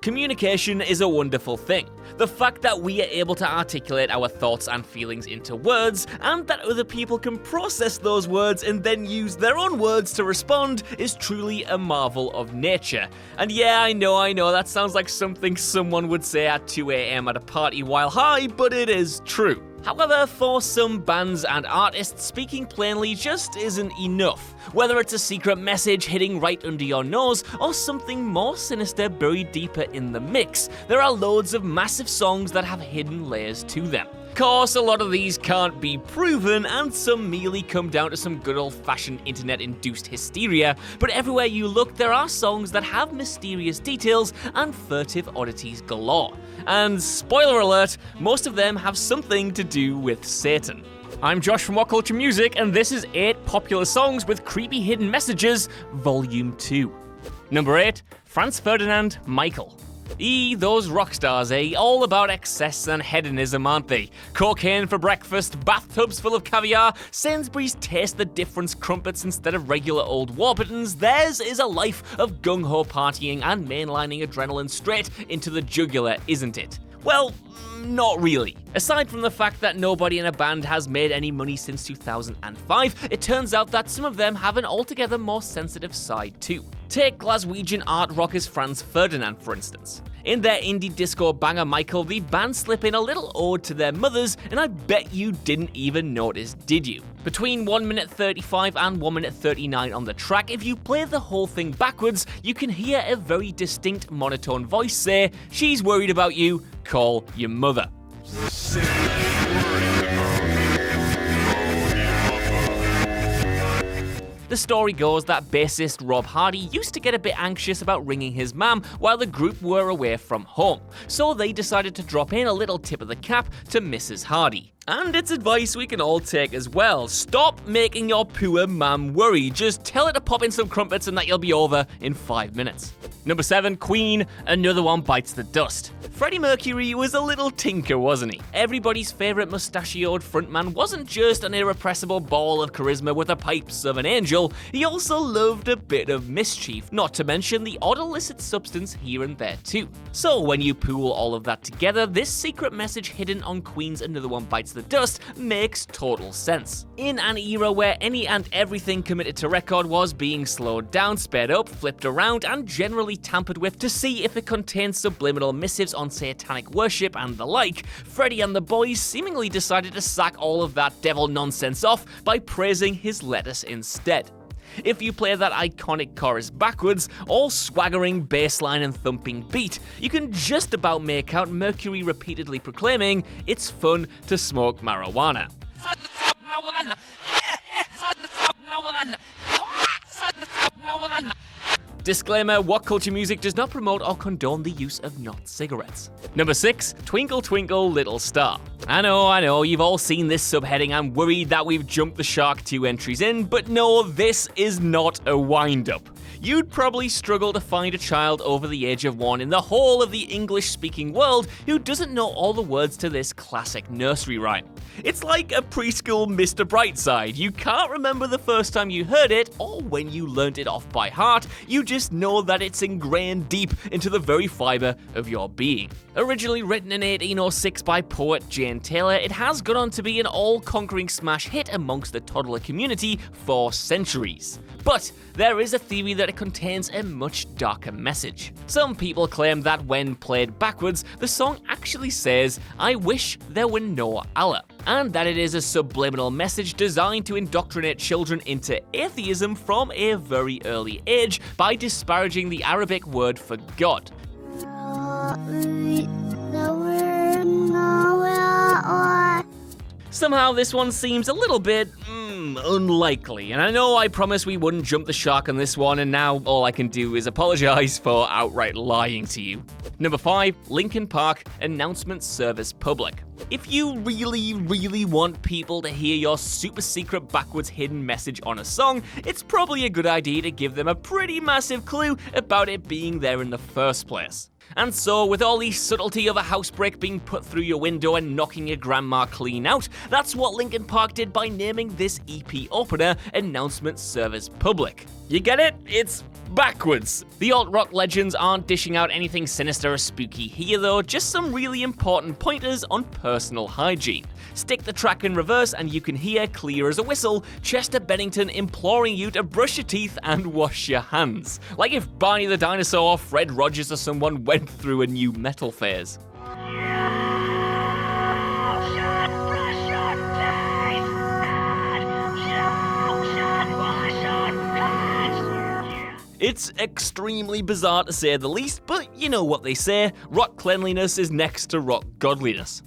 Communication is a wonderful thing. The fact that we are able to articulate our thoughts and feelings into words, and that other people can process those words and then use their own words to respond, is truly a marvel of nature. And yeah, I know, that sounds like something someone would say at 2 a.m. at a party while high, but it is true. However, for some bands and artists, speaking plainly just isn't enough. Whether it's a secret message hitting right under your nose, or something more sinister buried deeper in the mix, there are loads of massive songs that have hidden layers to them. Of course, a lot of these can't be proven, and some merely come down to some good old-fashioned internet-induced hysteria, but everywhere you look, there are songs that have mysterious details and furtive oddities galore. And spoiler alert, most of them have something to do with Satan. I'm Josh from What Culture Music, and this is 8 popular songs with creepy hidden messages, Volume 2. Number 8, Franz Ferdinand, Michael. Those rock stars, all about excess and hedonism, aren't they? Cocaine for breakfast, bathtubs full of caviar, Sainsbury's taste the difference crumpets instead of regular old Warburtons. Theirs is a life of gung-ho partying and mainlining adrenaline straight into the jugular, isn't it? Well, not really. Aside from the fact that nobody in a band has made any money since 2005, it turns out that some of them have an altogether more sensitive side too. Take Glaswegian art rockers Franz Ferdinand, for instance. In their indie disco banger Michael, the band slip in a little ode to their mothers, and I bet you didn't even notice, did you? Between 1 minute 35 and 1 minute 39 on the track, if you play the whole thing backwards, you can hear a very distinct monotone voice say, "She's worried about you, call your mother." The story goes that bassist Rob Hardy used to get a bit anxious about ringing his mum while the group were away from home, so they decided to drop in a little tip of the cap to Mrs. Hardy. And it's advice we can all take as well. Stop making your poor mum worry. Just tell her to pop in some crumpets and that you'll be over in 5 minutes. Number 7, Queen, Another One Bites the Dust. Freddie Mercury was a little tinker, wasn't he? Everybody's favourite mustachioed frontman wasn't just an irrepressible ball of charisma with the pipes of an angel, he also loved a bit of mischief, not to mention the odd illicit substance here and there too. So when you pool all of that together, this secret message hidden on Queen's Another One Bites the Dust makes total sense. In an era where any and everything committed to record was being slowed down, sped up, flipped around, and generally tampered with to see if it contained subliminal missives on satanic worship and the like, Freddie and the boys seemingly decided to sack all of that devil nonsense off by praising his lettuce instead. If you play that iconic chorus backwards, all swaggering bassline and thumping beat, you can just about make out Mercury repeatedly proclaiming, "It's fun to smoke marijuana." Disclaimer, What Culture Music does not promote or condone the use of not cigarettes. Number 6, Twinkle Twinkle Little Star. I know, you've all seen this subheading and worried that we've jumped the shark 2 entries in, but no, this is not a wind-up. You'd probably struggle to find a child over the age of 1 in the whole of the English-speaking world who doesn't know all the words to this classic nursery rhyme. It's like a preschool Mr. Brightside. You can't remember the first time you heard it or when you learnt it off by heart, you just know that it's ingrained deep into the very fibre of your being. Originally written in 1806 by poet Jane Taylor, it has gone on to be an all-conquering smash hit amongst the toddler community for centuries. But there is a theory that it contains a much darker message. Some people claim that when played backwards, the song actually says, "I wish there were no Allah," and that it is a subliminal message designed to indoctrinate children into atheism from a very early age by disparaging the Arabic word for God. Somehow this one seems a little bit unlikely, and I know I promised we wouldn't jump the shark on this one, and now all I can do is apologise for outright lying to you. Number 5, Linkin Park Announcement Service Public. If you really want people to hear your super secret backwards hidden message on a song, it's probably a good idea to give them a pretty massive clue about it being there in the first place. And so, with all the subtlety of a housebreak being put through your window and knocking your grandma clean out, that's what Linkin Park did by naming this EP opener Announcement Service Public. You get it? It's backwards. The alt-rock legends aren't dishing out anything sinister or spooky here though, just some really important pointers on personal hygiene. Stick the track in reverse and you can hear, clear as a whistle, Chester Bennington imploring you to brush your teeth and wash your hands. Like if Barney the Dinosaur, Fred Rogers or someone went through a new metal phase. It's extremely bizarre to say the least, but you know what they say, rock cleanliness is next to rock godliness.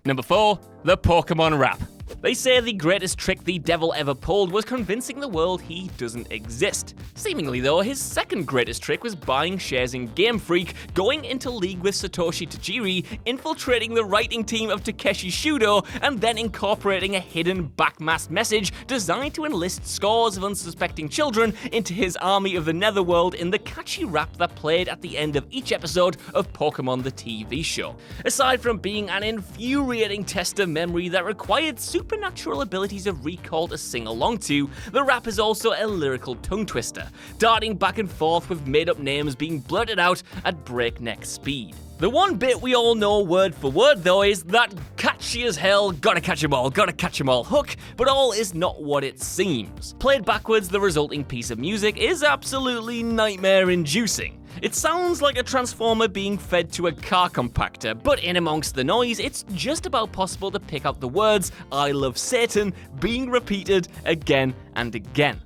Number 4, the Pokemon rap. They say the greatest trick the devil ever pulled was convincing the world he doesn't exist. Seemingly though, his second greatest trick was buying shares in Game Freak, going into league with Satoshi Tajiri, infiltrating the writing team of Takeshi Shudo, and then incorporating a hidden backmasked message designed to enlist scores of unsuspecting children into his army of the Netherworld in the catchy rap that played at the end of each episode of Pokemon the TV show. Aside from being an infuriating test of memory that required supernatural abilities of recall to sing along to, the rap is also a lyrical tongue twister, darting back and forth with made-up names being blurted out at breakneck speed. The one bit we all know word for word though is that catchy as hell, gotta catch 'em all hook, but all is not what it seems. Played backwards, the resulting piece of music is absolutely nightmare-inducing. It sounds like a transformer being fed to a car compactor, but in amongst the noise, it's just about possible to pick out the words "I love Satan" being repeated again and again.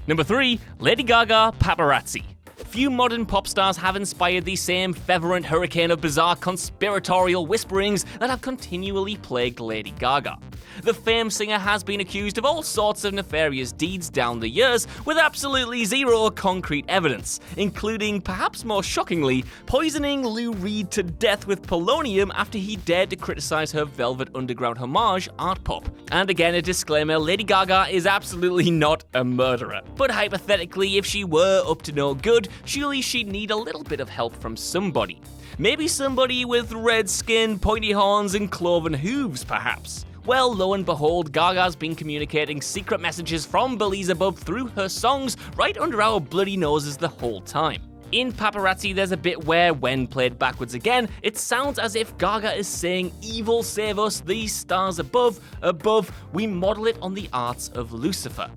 Number 3, Lady Gaga Paparazzi. Few modern pop stars have inspired the same fervent hurricane of bizarre conspiratorial whisperings that have continually plagued Lady Gaga. The famed singer has been accused of all sorts of nefarious deeds down the years with absolutely zero concrete evidence, including, perhaps more shockingly, poisoning Lou Reed to death with polonium after he dared to criticize her Velvet Underground homage art pop. And again, a disclaimer, Lady Gaga is absolutely not a murderer. But hypothetically, if she were up to no good, surely she'd need a little bit of help from somebody. Maybe somebody with red skin, pointy horns, and cloven hooves, perhaps. Well, lo and behold, Gaga's been communicating secret messages from Beelzebub through her songs right under our bloody noses the whole time. In Paparazzi, there's a bit where, when played backwards again, it sounds as if Gaga is saying, "Evil save us, these stars above, we model it on the arts of Lucifer."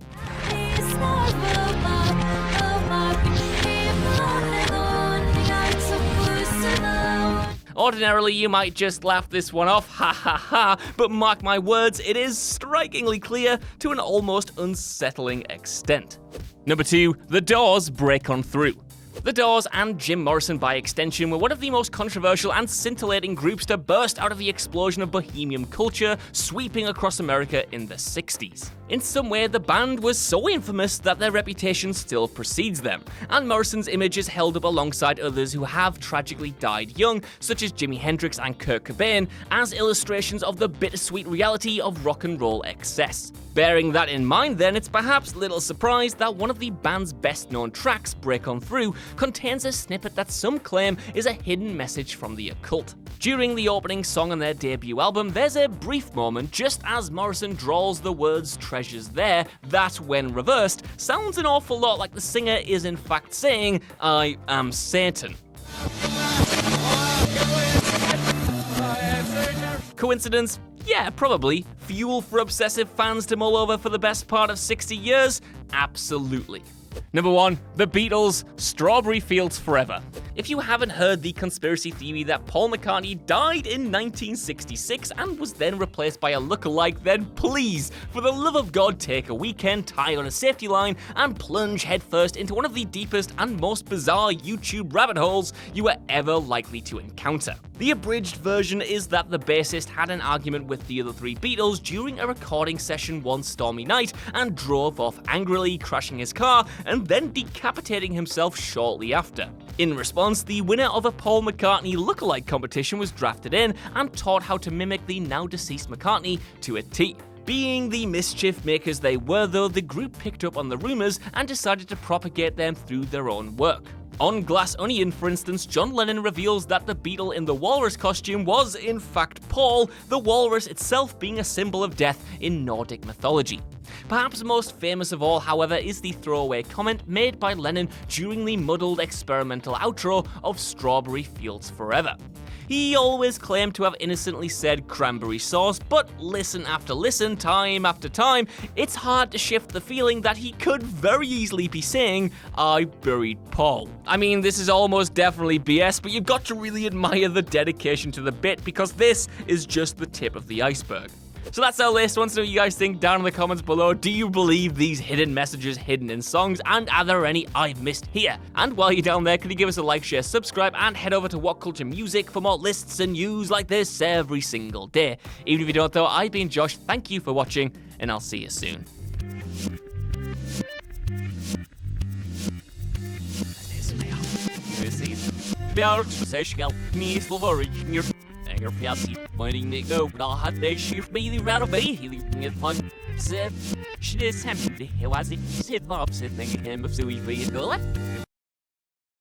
Ordinarily, you might just laugh this one off, ha ha ha, but mark my words, it is strikingly clear to an almost unsettling extent. Number 2, The Doors Break On Through. The Doors, and Jim Morrison by extension, were one of the most controversial and scintillating groups to burst out of the explosion of bohemian culture sweeping across America in the 60s. In some way, the band was so infamous that their reputation still precedes them, and Morrison's image is held up alongside others who have tragically died young, such as Jimi Hendrix and Kurt Cobain, as illustrations of the bittersweet reality of rock and roll excess. Bearing that in mind then, it's perhaps little surprise that one of the band's best known tracks, Break On Through, contains a snippet that some claim is a hidden message from the occult. During the opening song on their debut album, there's a brief moment just as Morrison drawls the words "treasures there" that, when reversed, sounds an awful lot like the singer is in fact saying, "I am Satan." Coincidence? Yeah, probably. Fuel for obsessive fans to mull over for the best part of 60 years? Absolutely. Number 1, The Beatles, Strawberry Fields Forever. If you haven't heard the conspiracy theory that Paul McCartney died in 1966 and was then replaced by a lookalike, then please, for the love of God, take a weekend, tie on a safety line, and plunge headfirst into one of the deepest and most bizarre YouTube rabbit holes you were ever likely to encounter. The abridged version is that the bassist had an argument with the other three Beatles during a recording session one stormy night and drove off angrily, crashing his car and then decapitating himself shortly after. In response, the winner of a Paul McCartney lookalike competition was drafted in and taught how to mimic the now deceased McCartney to a T. Being the mischief makers they were though, the group picked up on the rumours and decided to propagate them through their own work. On Glass Onion, for instance, John Lennon reveals that the beetle in the walrus costume was, in fact, Paul, the walrus itself being a symbol of death in Nordic mythology. Perhaps most famous of all, however, is the throwaway comment made by Lennon during the muddled experimental outro of Strawberry Fields Forever. He always claimed to have innocently said cranberry sauce, but listen after listen, time after time, it's hard to shift the feeling that he could very easily be saying, I buried Paul. I mean, this is almost definitely BS, but you've got to really admire the dedication to the bit, because this is just the tip of the iceberg. So that's our list. I want to know what you guys think down in the comments below. Do you believe these hidden messages hidden in songs? And are there any I've missed here? And while you're down there, could you give us a like, share, subscribe, and head over to What Culture Music for more lists and news like this every single day. Even if you don't though, I've been Josh. Thank you for watching, and I'll see you soon. Pointing to go, but I'll have to shift me around a way. Healing it fun. She is him. He was it. Sit up, sitting him of so we